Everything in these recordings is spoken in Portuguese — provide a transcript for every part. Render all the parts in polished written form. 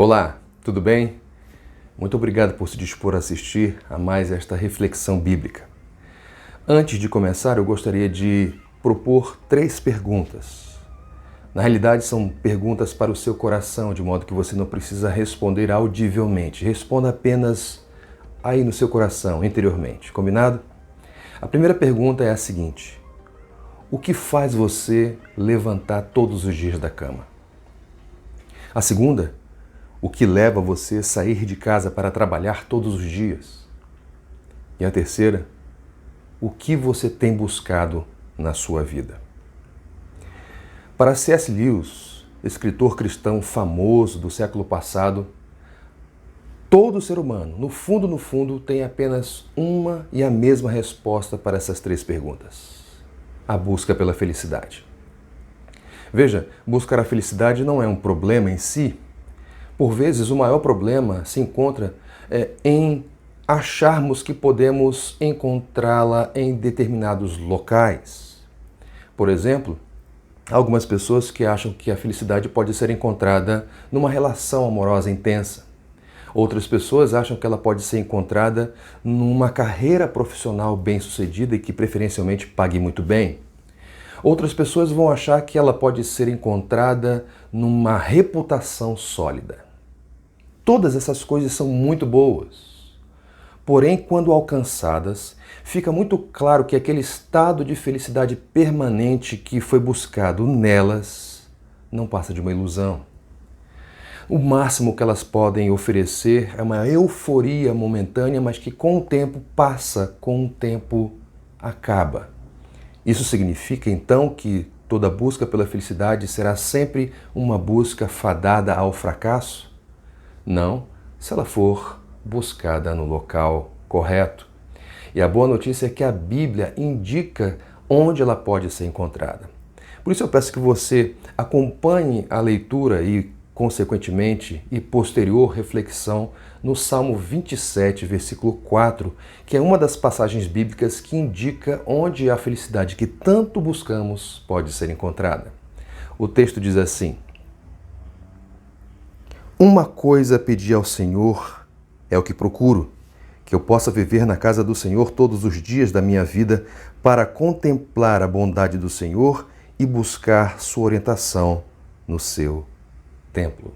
Olá, tudo bem? Muito obrigado por se dispor a assistir a mais esta reflexão bíblica. Antes de começar, eu gostaria de propor 3 perguntas. Na realidade, são perguntas para o seu coração, de modo que você não precisa responder audivelmente. Responda apenas aí no seu coração, interiormente. Combinado? A primeira pergunta é a seguinte: o que faz você levantar todos os dias da cama? A segunda: o que leva você a sair de casa para trabalhar todos os dias? E a terceira: o que você tem buscado na sua vida? Para C.S. Lewis, escritor cristão famoso do século passado, todo ser humano, no fundo, tem apenas uma e a mesma resposta para essas 3 perguntas: a busca pela felicidade. Veja, buscar a felicidade não é um problema em si. Por vezes, o maior problema se encontra em acharmos que podemos encontrá-la em determinados locais. Por exemplo, há algumas pessoas que acham que a felicidade pode ser encontrada numa relação amorosa intensa. Outras pessoas acham que ela pode ser encontrada numa carreira profissional bem-sucedida e que preferencialmente pague muito bem. Outras pessoas vão achar que ela pode ser encontrada numa reputação sólida. Todas essas coisas são muito boas. Porém, quando alcançadas, fica muito claro que aquele estado de felicidade permanente que foi buscado nelas não passa de uma ilusão. O máximo que elas podem oferecer é uma euforia momentânea, mas que com o tempo passa, com o tempo acaba. Isso significa então que toda busca pela felicidade será sempre uma busca fadada ao fracasso? Não, se ela for buscada no local correto. E a boa notícia é que a Bíblia indica onde ela pode ser encontrada. Por isso eu peço que você acompanhe a leitura e, consequentemente, e posterior reflexão no Salmo 27, versículo 4, que é uma das passagens bíblicas que indica onde a felicidade que tanto buscamos pode ser encontrada. O texto diz assim: uma coisa pedi ao Senhor, é o que procuro, que eu possa viver na casa do Senhor todos os dias da minha vida, para contemplar a bondade do Senhor e buscar sua orientação no seu templo.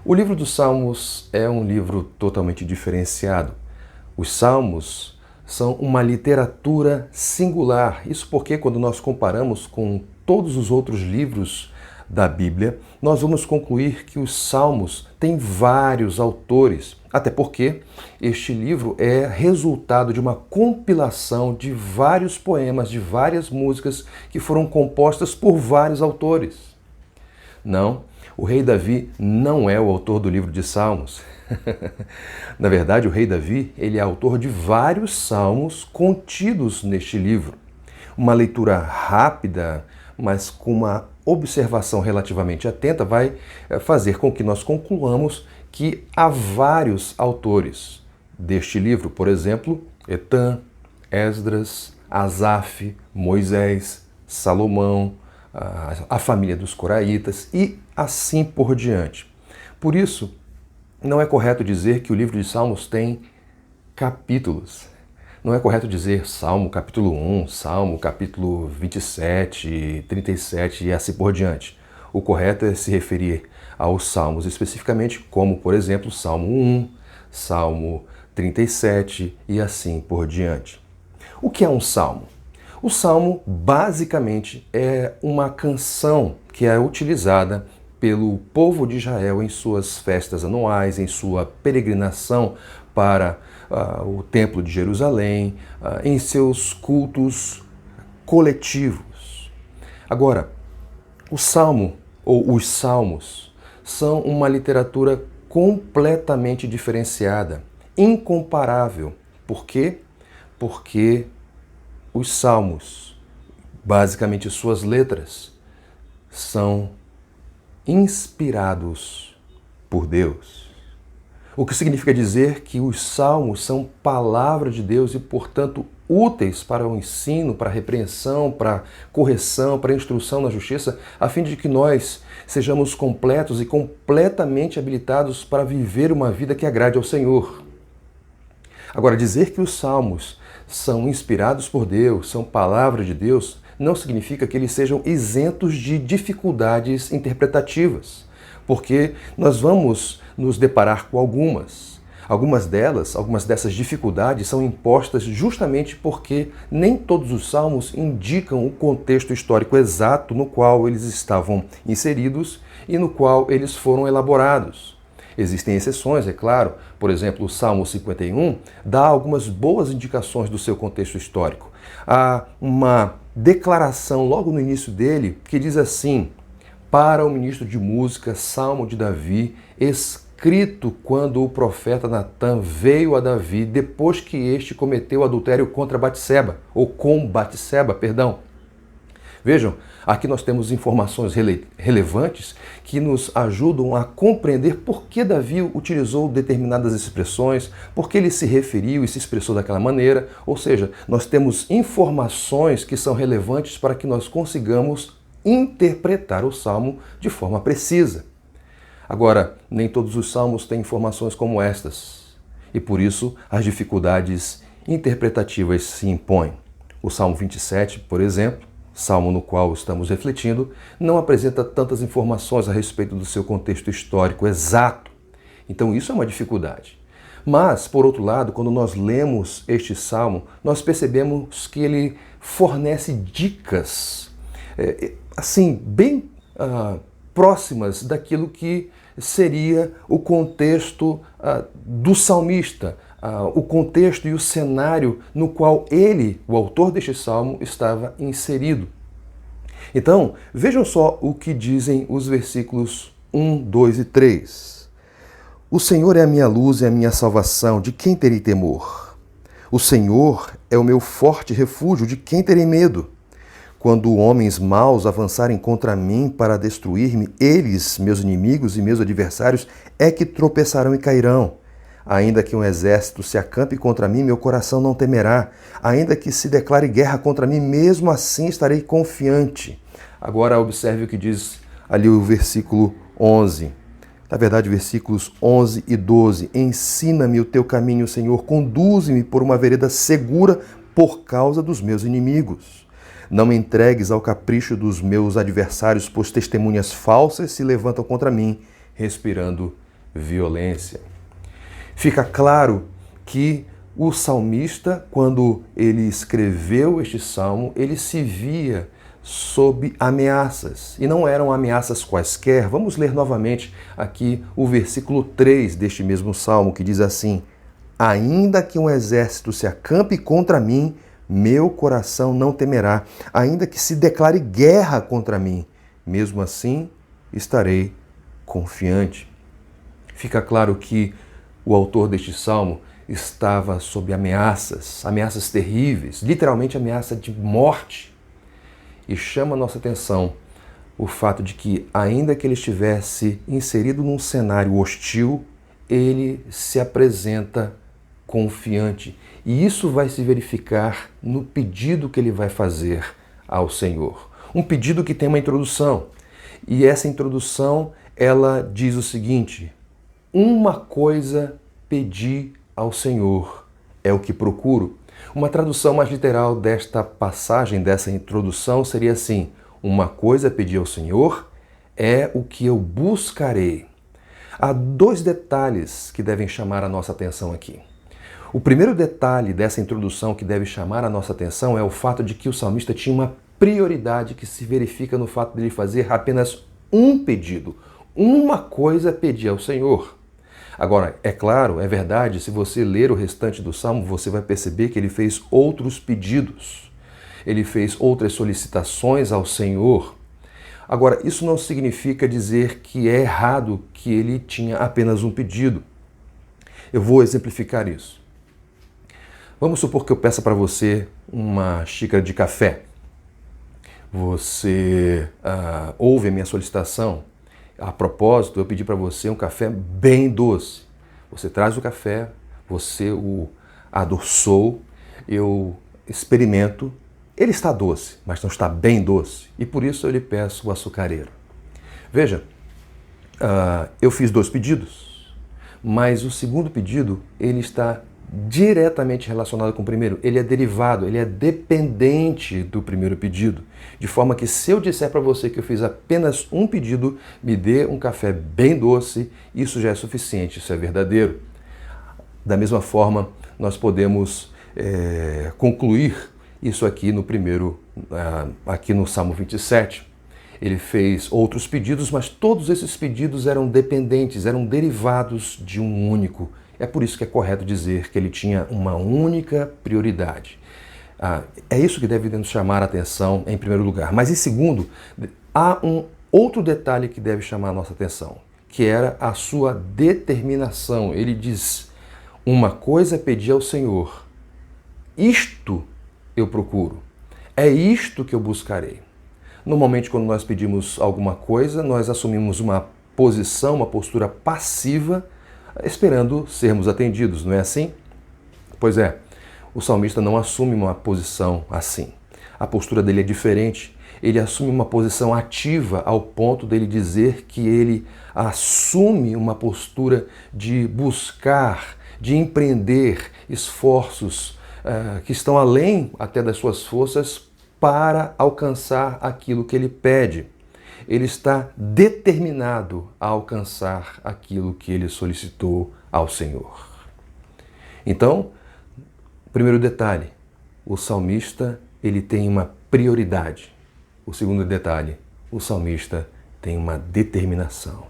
O livro dos Salmos é um livro totalmente diferenciado. Os Salmos são uma literatura singular. Isso porque, quando nós comparamos com todos os outros livros da Bíblia, nós vamos concluir que os Salmos têm vários autores, até porque este livro é resultado de uma compilação de vários poemas, de várias músicas que foram compostas por vários autores. Não, o rei Davi não é o autor do livro de Salmos. Na verdade, o rei Davi, ele é autor de vários salmos contidos neste livro. Uma leitura rápida, mas com uma observação relativamente atenta, vai fazer com que nós concluamos que há vários autores deste livro. Por exemplo, Etã, Esdras, Asaf, Moisés, Salomão, a família dos coraitas e assim por diante. Por isso, não é correto dizer que o livro de Salmos tem capítulos. Não é correto dizer Salmo capítulo 1, Salmo capítulo 27, 37 e assim por diante. O correto é se referir aos salmos especificamente, como, por exemplo, Salmo 1, Salmo 37 e assim por diante. O que é um salmo? O salmo, basicamente, é uma canção que é utilizada pelo povo de Israel em suas festas anuais, em sua peregrinação para o Templo de Jerusalém, em seus cultos coletivos. Agora, o salmo ou os salmos são uma literatura completamente diferenciada, incomparável. Por quê? Porque os salmos, basicamente suas letras, são inspirados por Deus. O que significa dizer que os salmos são palavra de Deus e, portanto, úteis para o ensino, para a repreensão, para a correção, para a instrução na justiça, a fim de que nós sejamos completos e completamente habilitados para viver uma vida que agrade ao Senhor. Agora, dizer que os salmos são inspirados por Deus, são palavra de Deus, não significa que eles sejam isentos de dificuldades interpretativas, porque nós vamos nos deparar com algumas. Algumas dessas dificuldades são impostas justamente porque nem todos os salmos indicam o contexto histórico exato no qual eles estavam inseridos e no qual eles foram elaborados. Existem exceções, é claro. Por exemplo, o Salmo 51 dá algumas boas indicações do seu contexto histórico. Há uma declaração logo no início dele que diz assim: para o ministro de música, Salmo de Davi, escrito quando o profeta Natã veio a Davi depois que este cometeu adultério contra Batseba, ou com Batseba, perdão. Vejam, aqui nós temos informações relevantes que nos ajudam a compreender por que Davi utilizou determinadas expressões, por que ele se referiu e se expressou daquela maneira. Ou seja, nós temos informações que são relevantes para que nós consigamos interpretar o salmo de forma precisa. Agora, nem todos os salmos têm informações como estas, e por isso as dificuldades interpretativas se impõem. O Salmo 27, por exemplo, salmo no qual estamos refletindo, não apresenta tantas informações a respeito do seu contexto histórico exato. Então isso é uma dificuldade. Mas, por outro lado, quando nós lemos este salmo, nós percebemos que ele fornece dicas, bem próximas daquilo que seria o contexto do salmista, o contexto e o cenário no qual ele, o autor deste salmo, estava inserido. Então, vejam só o que dizem os versículos 1, 2 e 3. O Senhor é a minha luz e a minha salvação, de quem terei temor? O Senhor é o meu forte refúgio, de quem terei medo? Quando homens maus avançarem contra mim para destruir-me, eles, meus inimigos e meus adversários, é que tropeçarão e cairão. Ainda que um exército se acampe contra mim, meu coração não temerá. Ainda que se declare guerra contra mim, mesmo assim estarei confiante. Agora observe o que diz ali o versículo 11. Na verdade, versículos 11 e 12. Ensina-me o teu caminho, Senhor, conduze-me por uma vereda segura por causa dos meus inimigos. Não me entregues ao capricho dos meus adversários, pois testemunhas falsas se levantam contra mim, respirando violência. Fica claro que o salmista, quando ele escreveu este salmo, ele se via sob ameaças. E não eram ameaças quaisquer. Vamos ler novamente aqui o versículo 3 deste mesmo salmo, que diz assim: ainda que um exército se acampe contra mim, meu coração não temerá. Ainda que se declare guerra contra mim, mesmo assim estarei confiante. Fica claro que o autor deste salmo estava sob ameaças terríveis, literalmente ameaça de morte. E chama a nossa atenção o fato de que, ainda que ele estivesse inserido num cenário hostil, ele se apresenta confiante. E isso vai se verificar no pedido que ele vai fazer ao Senhor. Um pedido que tem uma introdução. E essa introdução, ela diz o seguinte: uma coisa pedi ao Senhor, é o que procuro. Uma tradução mais literal desta passagem, dessa introdução, seria assim: uma coisa pedi ao Senhor, é o que eu buscarei. Há dois detalhes que devem chamar a nossa atenção aqui. O primeiro detalhe dessa introdução que deve chamar a nossa atenção é o fato de que o salmista tinha uma prioridade que se verifica no fato de ele fazer apenas um pedido. Uma coisa pedir ao Senhor. Agora, é claro, é verdade, se você ler o restante do salmo, você vai perceber que ele fez outros pedidos. Ele fez outras solicitações ao Senhor. Agora, isso não significa dizer que é errado que ele tinha apenas um pedido. Eu vou exemplificar isso. Vamos supor que eu peça para você uma xícara de café. Você ouve a minha solicitação. A propósito, eu pedi para você um café bem doce. Você traz o café, você o adoçou, eu experimento, ele está doce, mas não está bem doce, e por isso eu lhe peço o açucareiro. Veja, eu fiz 2 pedidos, mas o segundo pedido, ele está diretamente relacionado com o primeiro. Ele é derivado, ele é dependente do primeiro pedido. De forma que se eu disser para você que eu fiz apenas um pedido, me dê um café bem doce, isso já é suficiente, isso é verdadeiro. Da mesma forma, nós podemos concluir isso aqui no primeiro, aqui no Salmo 27. Ele fez outros pedidos, mas todos esses pedidos eram dependentes, eram derivados de um único. É por isso que é correto dizer que ele tinha uma única prioridade. É isso que deve nos chamar a atenção em primeiro lugar. Mas em segundo, há um outro detalhe que deve chamar a nossa atenção, que era a sua determinação. Ele diz, uma coisa pedi ao Senhor, isto eu procuro, é isto que eu buscarei. Normalmente, quando nós pedimos alguma coisa, nós assumimos uma posição, uma postura passiva, esperando sermos atendidos, não é assim? Pois é, o salmista não assume uma posição assim. A postura dele é diferente. Ele assume uma posição ativa ao ponto dele dizer que ele assume uma postura de buscar, de empreender esforços que estão além até das suas forças para alcançar aquilo que ele pede. Ele está determinado a alcançar aquilo que ele solicitou ao Senhor. Então, primeiro detalhe, o salmista ele tem uma prioridade. O segundo detalhe, o salmista tem uma determinação.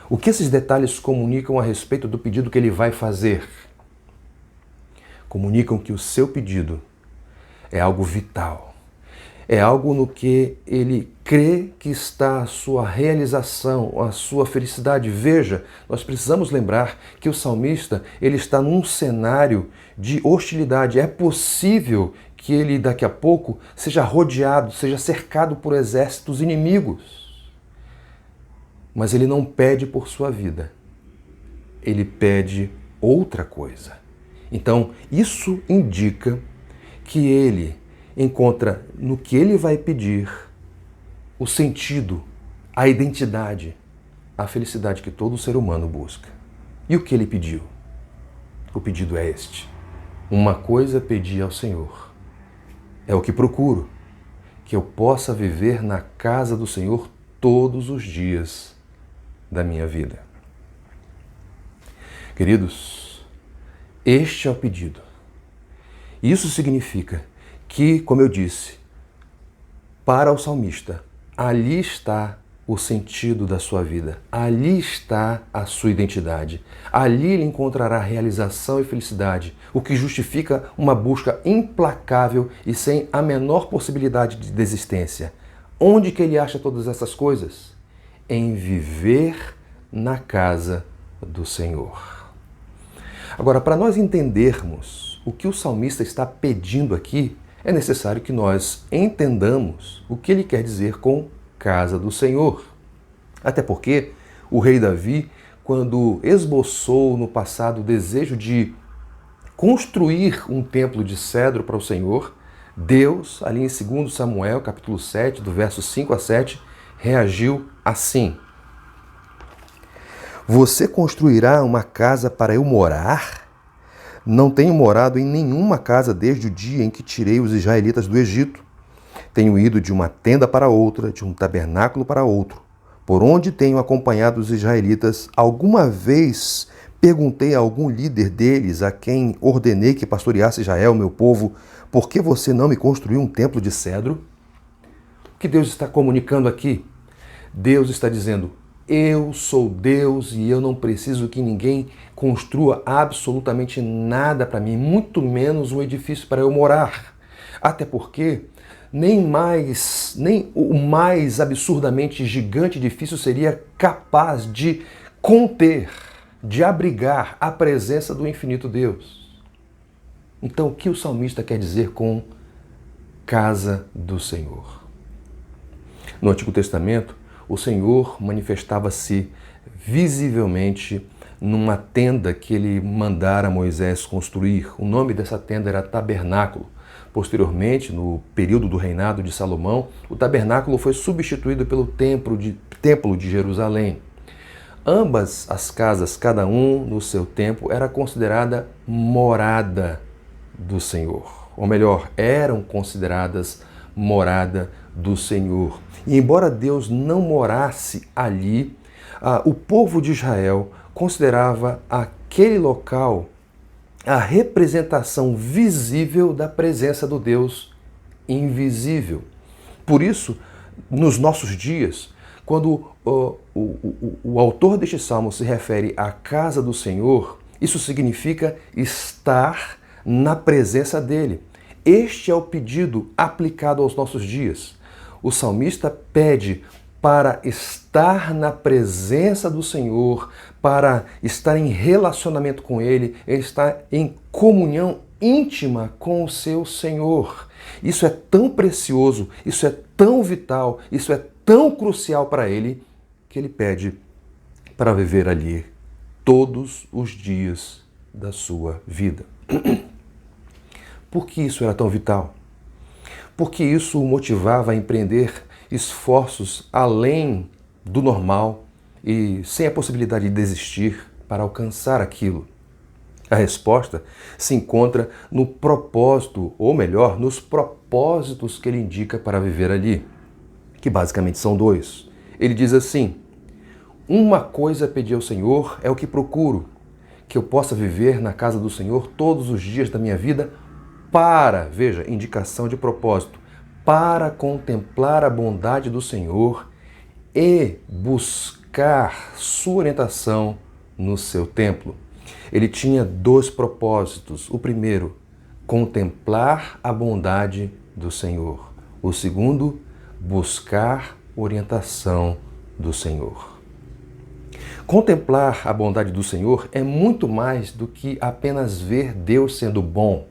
O que esses detalhes comunicam a respeito do pedido que ele vai fazer? Comunicam que o seu pedido é algo vital. É algo no que ele crê que está a sua realização, a sua felicidade. Veja, nós precisamos lembrar que o salmista ele está num cenário de hostilidade. É possível que ele daqui a pouco seja rodeado, seja cercado por exércitos inimigos. Mas ele não pede por sua vida. Ele pede outra coisa. Então, isso indica que ele encontra no que ele vai pedir o sentido, a identidade, a felicidade que todo ser humano busca. E o que ele pediu? O pedido é este. Uma coisa pedi ao Senhor. É o que procuro, que eu possa viver na casa do Senhor todos os dias da minha vida. Queridos, este é o pedido. Isso significa que, como eu disse, para o salmista, ali está o sentido da sua vida, ali está a sua identidade, ali ele encontrará realização e felicidade, o que justifica uma busca implacável e sem a menor possibilidade de desistência. Onde que ele acha todas essas coisas? Em viver na casa do Senhor. Agora, para nós entendermos o que o salmista está pedindo aqui, é necessário que nós entendamos o que ele quer dizer com casa do Senhor. Até porque o rei Davi, quando esboçou no passado o desejo de construir um templo de cedro para o Senhor, Deus, ali em 2 Samuel, capítulo 7, do verso 5 a 7, reagiu assim: Você construirá uma casa para eu morar? Não tenho morado em nenhuma casa desde o dia em que tirei os israelitas do Egito. Tenho ido de uma tenda para outra, de um tabernáculo para outro. Por onde tenho acompanhado os israelitas, alguma vez perguntei a algum líder deles, a quem ordenei que pastoreasse Israel, meu povo, por que você não me construiu um templo de cedro? O que Deus está comunicando aqui? Deus está dizendo: eu sou Deus e eu não preciso que ninguém construa absolutamente nada para mim, muito menos um edifício para eu morar. Até porque nem o mais absurdamente gigante edifício seria capaz de conter, de abrigar a presença do infinito Deus. Então, o que o salmista quer dizer com casa do Senhor? No Antigo Testamento, o Senhor manifestava-se visivelmente numa tenda que ele mandara Moisés construir. O nome dessa tenda era Tabernáculo. Posteriormente, no período do reinado de Salomão, o tabernáculo foi substituído pelo Templo de Jerusalém. Ambas as casas, cada um no seu tempo, era considerada morada do Senhor. Ou melhor, eram consideradas morada do Senhor. E embora Deus não morasse ali, o povo de Israel considerava aquele local a representação visível da presença do Deus invisível. Por isso, nos nossos dias, quando o autor deste salmo se refere à casa do Senhor, isso significa estar na presença dele. Este é o pedido aplicado aos nossos dias. O salmista pede para estar na presença do Senhor, para estar em relacionamento com Ele, estar em comunhão íntima com o seu Senhor. Isso é tão precioso, isso é tão vital, isso é tão crucial para ele, que ele pede para viver ali todos os dias da sua vida. Por que isso era tão vital? Porque isso o motivava a empreender esforços além do normal e sem a possibilidade de desistir para alcançar aquilo. A resposta se encontra no propósito, ou melhor, nos propósitos que ele indica para viver ali, que basicamente são dois. Ele diz assim: uma coisa pedi ao Senhor, é o que procuro, que eu possa viver na casa do Senhor todos os dias da minha vida para, veja, indicação de propósito, para contemplar a bondade do Senhor e buscar sua orientação no seu templo. Ele tinha dois propósitos. O primeiro, contemplar a bondade do Senhor. O segundo, buscar orientação do Senhor. Contemplar a bondade do Senhor é muito mais do que apenas ver Deus sendo bom.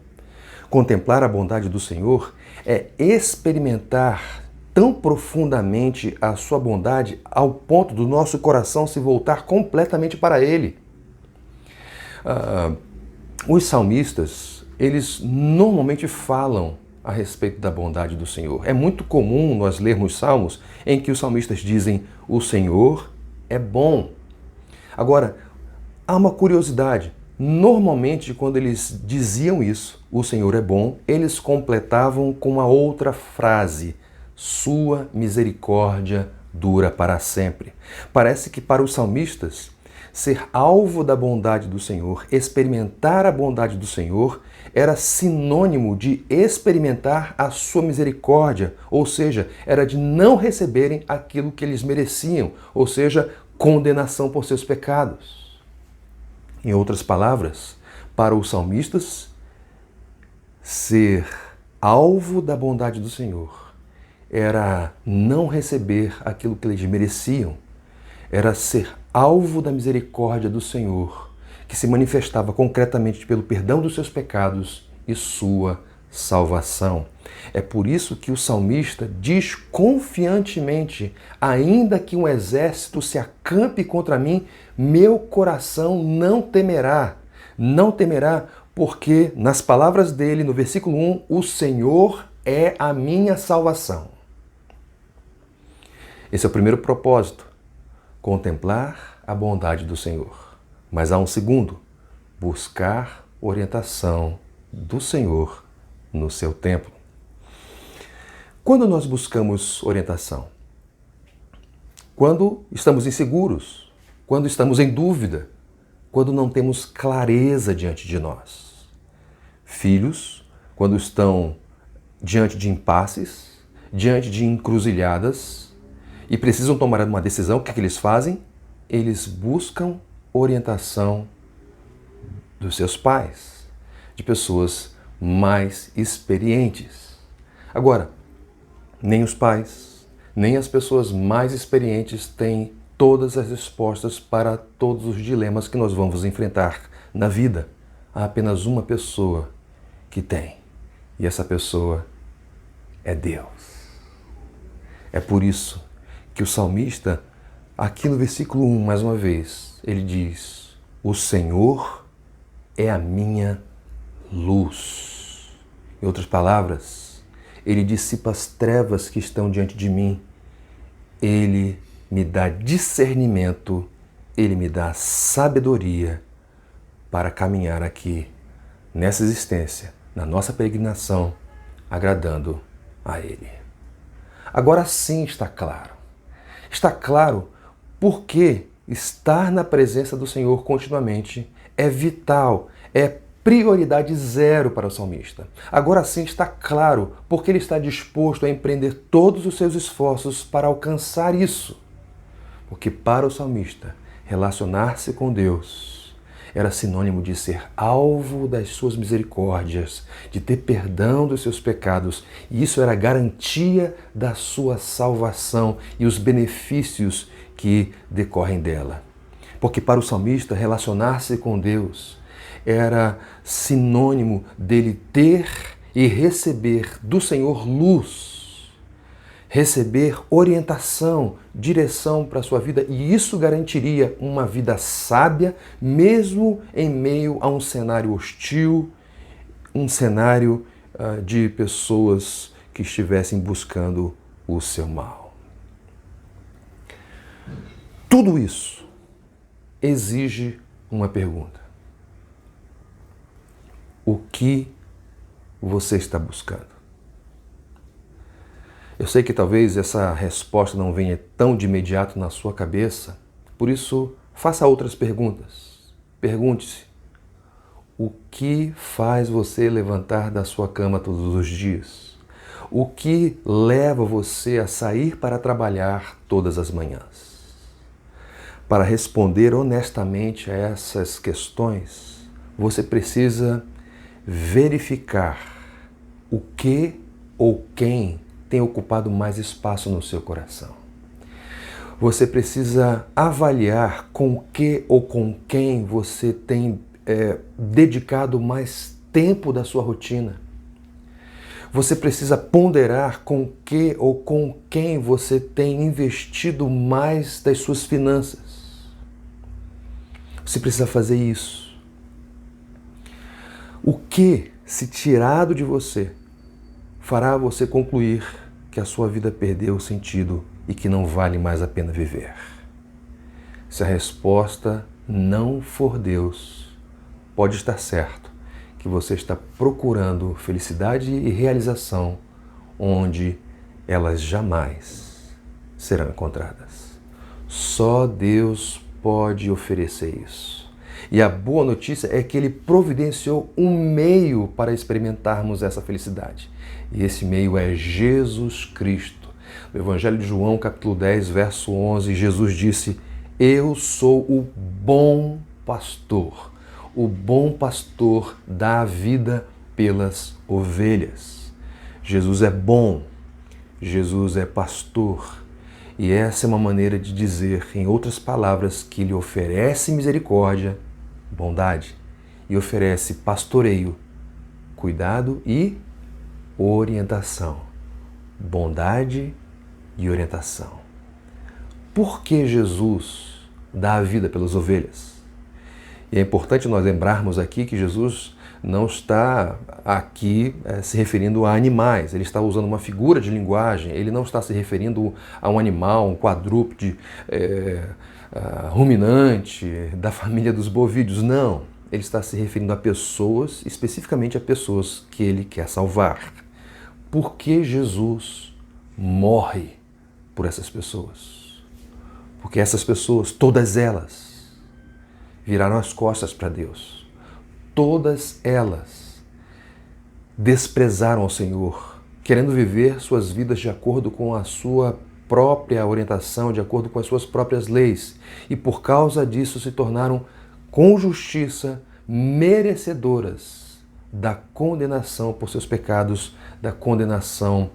Contemplar a bondade do Senhor é experimentar tão profundamente a sua bondade ao ponto do nosso coração se voltar completamente para Ele. Os salmistas, eles normalmente falam a respeito da bondade do Senhor. É muito comum nós lermos salmos em que os salmistas dizem: o Senhor é bom. Agora, há uma curiosidade. Normalmente, quando eles diziam isso, o Senhor é bom, eles completavam com a outra frase: sua misericórdia dura para sempre. Parece que para os salmistas, ser alvo da bondade do Senhor, experimentar a bondade do Senhor, era sinônimo de experimentar a sua misericórdia, ou seja, era de não receberem aquilo que eles mereciam, ou seja, condenação por seus pecados. Em outras palavras, para os salmistas, ser alvo da bondade do Senhor era não receber aquilo que eles mereciam, era ser alvo da misericórdia do Senhor, que se manifestava concretamente pelo perdão dos seus pecados e sua salvação. É por isso que o salmista diz confiantemente: ainda que um exército se acampe contra mim, meu coração não temerá. Não temerá, porque, nas palavras dele, no versículo 1, o Senhor é a minha salvação. Esse é o primeiro propósito: contemplar a bondade do Senhor. Mas há um segundo: buscar orientação do Senhor no seu templo. Quando nós buscamos orientação? Quando estamos inseguros, quando estamos em dúvida, quando não temos clareza diante de nós. Filhos, quando estão diante de impasses, diante de encruzilhadas e precisam tomar uma decisão, o que eles fazem? Eles buscam orientação dos seus pais, de pessoas mais experientes. Agora, nem os pais, nem as pessoas mais experientes têm todas as respostas para todos os dilemas que nós vamos enfrentar na vida. Há apenas uma pessoa que tem, e essa pessoa é Deus. É por isso que o salmista, aqui no versículo 1, mais uma vez, ele diz: O Senhor é a minha luz. Em outras palavras, Ele dissipa as trevas que estão diante de mim. Ele me dá discernimento, Ele me dá sabedoria para caminhar aqui, nessa existência, na nossa peregrinação, agradando a Ele. Agora sim está claro. Está claro porque estar na presença do Senhor continuamente é vital, é prioridade zero para o salmista. Agora sim está claro porque ele está disposto a empreender todos os seus esforços para alcançar isso. Porque para o salmista, relacionar-se com Deus era sinônimo de ser alvo das suas misericórdias, de ter perdão dos seus pecados, e isso era garantia da sua salvação e os benefícios que decorrem dela. Porque para o salmista, relacionar-se com Deus era sinônimo dele ter e receber do Senhor luz, receber orientação, direção para a sua vida, e isso garantiria uma vida sábia, mesmo em meio a um cenário hostil, um cenário de pessoas que estivessem buscando o seu mal. Tudo isso exige uma pergunta. O que você está buscando? Eu sei que talvez essa resposta não venha tão de imediato na sua cabeça, por isso faça outras perguntas. Pergunte-se: o que faz você levantar da sua cama todos os dias? O que leva você a sair para trabalhar todas as manhãs? Para responder honestamente a essas questões, você precisa verificar o que ou quem tem ocupado mais espaço no seu coração. Você precisa avaliar com que ou com quem você tem dedicado mais tempo da sua rotina. Você precisa ponderar com que ou com quem você tem investido mais das suas finanças. Você precisa fazer isso. O que, se tirado de você, fará você concluir que a sua vida perdeu o sentido e que não vale mais a pena viver? Se a resposta não for Deus, pode estar certo que você está procurando felicidade e realização onde elas jamais serão encontradas. Só Deus pode oferecer isso. E a boa notícia é que Ele providenciou um meio para experimentarmos essa felicidade. E esse meio é Jesus Cristo. No Evangelho de João, capítulo 10, verso 11, Jesus disse: eu sou o bom pastor. O bom pastor dá a vida pelas ovelhas. Jesus é bom. Jesus é pastor. E essa é uma maneira de dizer, em outras palavras, que Ele oferece misericórdia, bondade, e oferece pastoreio, cuidado e orientação. Bondade e orientação. Por que Jesus dá a vida pelas ovelhas? E é importante nós lembrarmos aqui que Jesus não está aqui se referindo a animais, ele está usando uma figura de linguagem, ele não está se referindo a um animal, um quadrúpede ruminante da família dos bovídeos, não. Ele está se referindo a pessoas, especificamente a pessoas que ele quer salvar. Por que Jesus morre por essas pessoas? Porque essas pessoas, todas elas, viraram as costas para Deus. Todas elas desprezaram o Senhor, querendo viver suas vidas de acordo com a sua própria orientação, de acordo com as suas próprias leis. E por causa disso se tornaram, com justiça, merecedoras da condenação por seus pecados, da condenação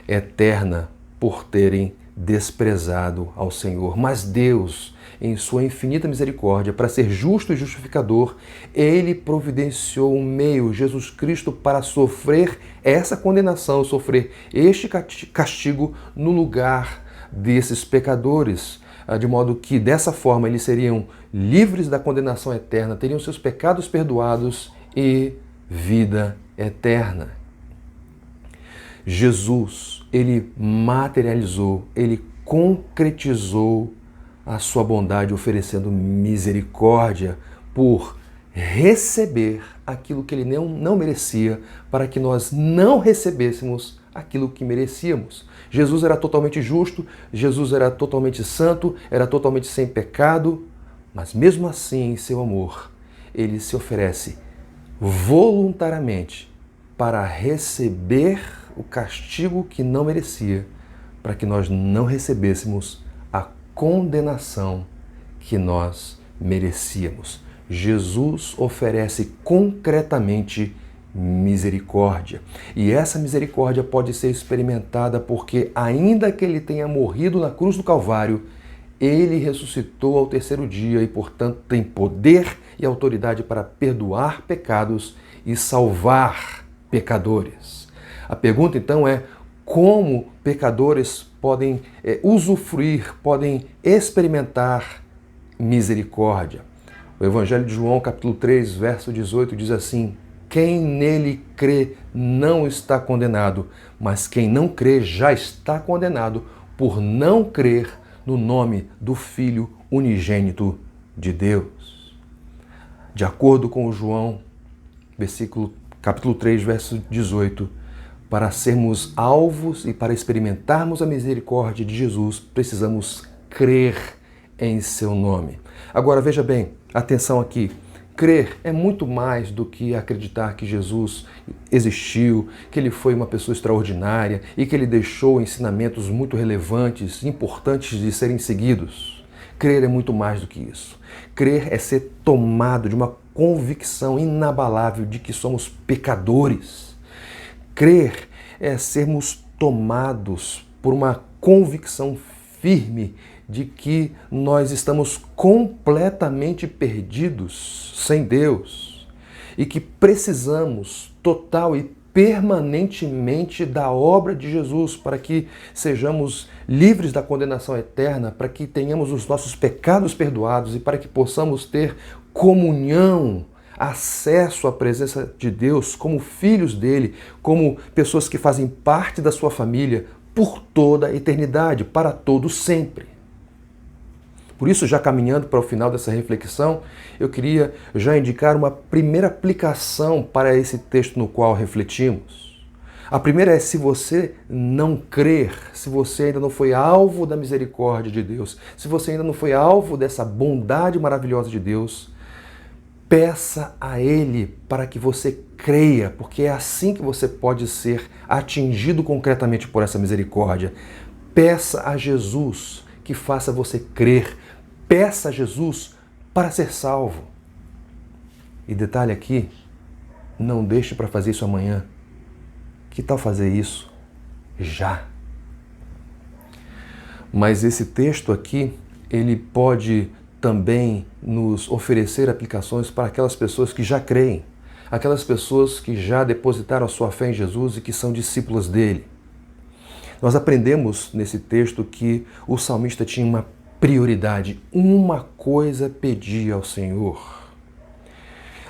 eterna por terem desprezado ao Senhor. Mas Deus, em sua infinita misericórdia, para ser justo e justificador, Ele providenciou um meio, Jesus Cristo, para sofrer essa condenação, sofrer este castigo no lugar desses pecadores, de modo que dessa forma eles seriam livres da condenação eterna, teriam seus pecados perdoados e vida eterna. Jesus, ele materializou, ele concretizou a sua bondade oferecendo misericórdia por receber aquilo que ele não merecia, para que nós não recebêssemos aquilo que merecíamos. Jesus era totalmente justo, Jesus era totalmente santo, era totalmente sem pecado, mas mesmo assim, em seu amor, ele se oferece voluntariamente para receber o castigo que não merecia, para que nós não recebêssemos a condenação que nós merecíamos. Jesus oferece concretamente misericórdia. E essa misericórdia pode ser experimentada porque, ainda que ele tenha morrido na cruz do Calvário, ele ressuscitou ao terceiro dia e, portanto, tem poder e autoridade para perdoar pecados e salvar pecadores. A pergunta, então, é como pecadores podem usufruir, podem experimentar misericórdia. O Evangelho de João, capítulo 3, verso 18, diz assim: quem nele crê não está condenado, mas quem não crê já está condenado por não crer no nome do Filho unigênito de Deus. De acordo com João, capítulo 3, verso 18, para sermos alvos e para experimentarmos a misericórdia de Jesus, precisamos crer em seu nome. Agora veja bem, atenção aqui. Crer é muito mais do que acreditar que Jesus existiu, que ele foi uma pessoa extraordinária e que ele deixou ensinamentos muito relevantes, importantes de serem seguidos. Crer é muito mais do que isso. Crer é ser tomado de uma convicção inabalável de que somos pecadores. Crer é sermos tomados por uma convicção firme de que nós estamos completamente perdidos sem Deus e que precisamos total e permanentemente da obra de Jesus para que sejamos livres da condenação eterna, para que tenhamos os nossos pecados perdoados e para que possamos ter comunhão, acesso à presença de Deus como filhos dele, como pessoas que fazem parte da sua família por toda a eternidade, para todo sempre. Por isso, já caminhando para o final dessa reflexão, eu queria já indicar uma primeira aplicação para esse texto no qual refletimos. A primeira é: se você não crer, se você ainda não foi alvo da misericórdia de Deus, se você ainda não foi alvo dessa bondade maravilhosa de Deus, peça a Ele para que você creia, porque é assim que você pode ser atingido concretamente por essa misericórdia. Peça a Jesus que faça você crer. Peça a Jesus para ser salvo. E detalhe aqui, não deixe para fazer isso amanhã. Que tal fazer isso já? Mas esse texto aqui, ele pode também nos oferecer aplicações para aquelas pessoas que já creem, aquelas pessoas que já depositaram a sua fé em Jesus e que são discípulas dele. Nós aprendemos nesse texto que o salmista tinha uma prioridade. Uma coisa pedia ao Senhor.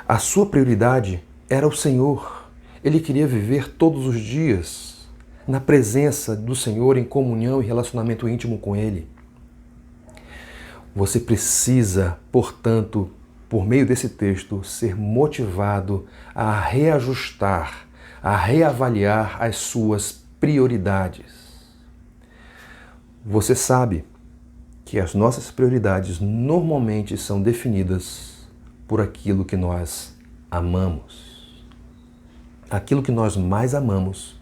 A sua prioridade era o Senhor. Ele queria viver todos os dias na presença do Senhor, em comunhão e relacionamento íntimo com Ele. Você precisa, portanto, por meio desse texto, ser motivado a reajustar, a reavaliar as suas prioridades. Você sabe que as nossas prioridades normalmente são definidas por aquilo que nós amamos. Aquilo que nós mais amamos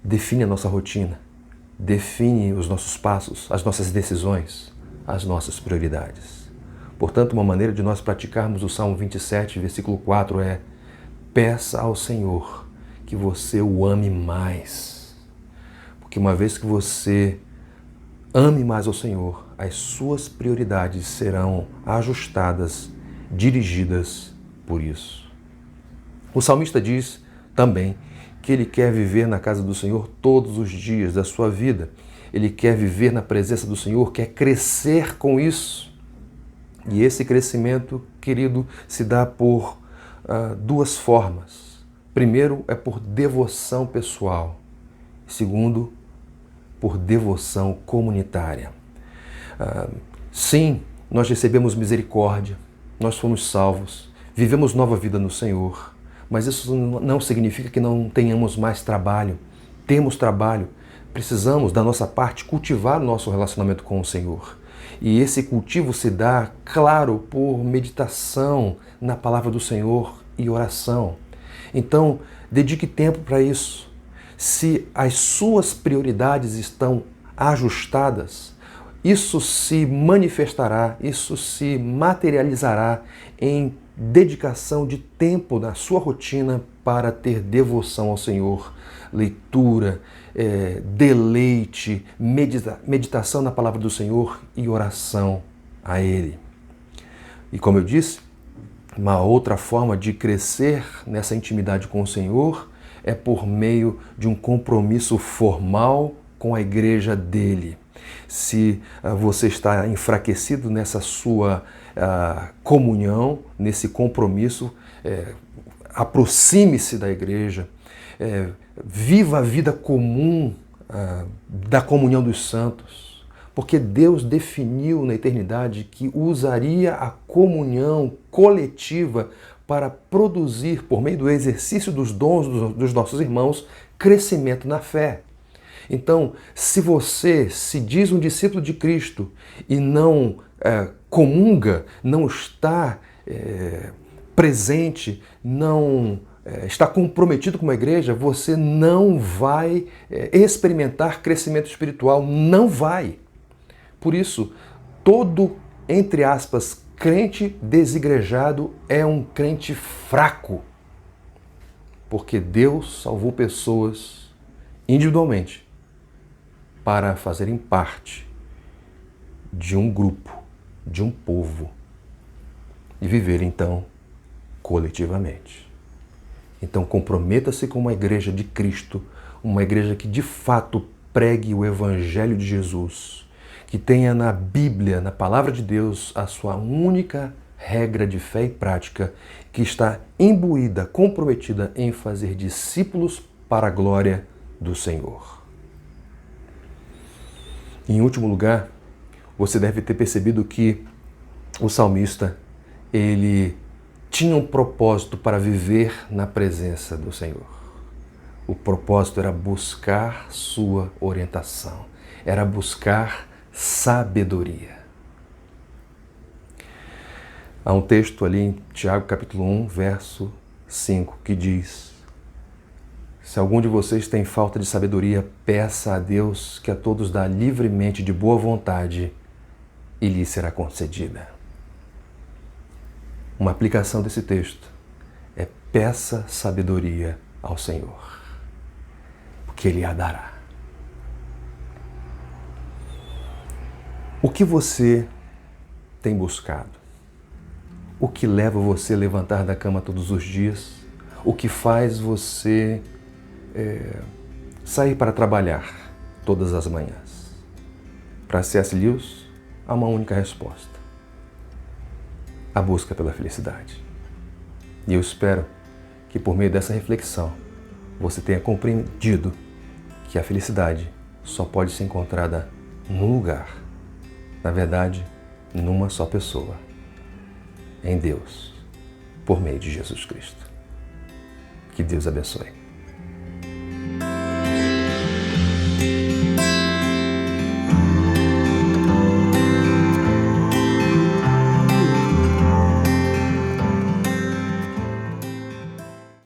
define a nossa rotina, define os nossos passos, as nossas decisões, as nossas prioridades. Portanto, uma maneira de nós praticarmos o Salmo 27, versículo 4 é: peça ao Senhor que você o ame mais. Porque uma vez que você ame mais ao Senhor, as suas prioridades serão ajustadas, dirigidas por isso. O salmista diz também que ele quer viver na casa do Senhor todos os dias da sua vida. ele quer viver na presença do Senhor, quer crescer com isso. E esse crescimento, querido, se dá por duas formas. Primeiro é por devoção pessoal. Segundo, por devoção comunitária. Sim, nós recebemos misericórdia, nós fomos salvos, vivemos nova vida no Senhor, mas isso não significa que não tenhamos mais trabalho. Temos trabalho, precisamos, da nossa parte, cultivar o nosso relacionamento com o Senhor. E esse cultivo se dá, claro, por meditação na palavra do Senhor e oração. Então, dedique tempo para isso. Se as suas prioridades estão ajustadas, isso se manifestará, isso se materializará em dedicação de tempo na sua rotina para ter devoção ao Senhor, leitura, deleite, meditação na palavra do Senhor e oração a Ele. E como eu disse, uma outra forma de crescer nessa intimidade com o Senhor é por meio de um compromisso formal com a igreja dele. Se você está enfraquecido nessa sua comunhão, nesse compromisso, aproxime-se da igreja, viva a vida comum da comunhão dos santos, porque Deus definiu na eternidade que usaria a comunhão coletiva para produzir, por meio do exercício dos dons dos nossos irmãos, crescimento na fé. Então, se você se diz um discípulo de Cristo e não comunga, não está presente, não está comprometido com uma igreja, você não vai experimentar crescimento espiritual, não vai. Por isso, todo, entre aspas, crente desigrejado é um crente fraco, porque Deus salvou pessoas individualmente para fazerem parte de um grupo, de um povo, e viver então coletivamente. Então comprometa-se com uma igreja de Cristo, uma igreja que de fato pregue o Evangelho de Jesus, que tenha na Bíblia, na Palavra de Deus, a sua única regra de fé e prática, que está imbuída, comprometida em fazer discípulos para a glória do Senhor. Em último lugar, você deve ter percebido que o salmista, ele tinha um propósito para viver na presença do Senhor. O propósito era buscar sua orientação, era buscar sabedoria. Há um texto ali em Tiago capítulo 1, verso 5, que diz: se algum de vocês tem falta de sabedoria, peça a Deus, que a todos dá livremente de boa vontade, e lhe será concedida. Uma aplicação desse texto é: peça sabedoria ao Senhor, porque Ele a dará. O que você tem buscado? O que leva você a levantar da cama todos os dias? O que faz você sair para trabalhar todas as manhãs? Para C.S. Lewis, há uma única resposta: a busca pela felicidade. E eu espero que por meio dessa reflexão você tenha compreendido que a felicidade só pode ser encontrada num lugar, na verdade, numa só pessoa, em Deus, por meio de Jesus Cristo. Que Deus abençoe.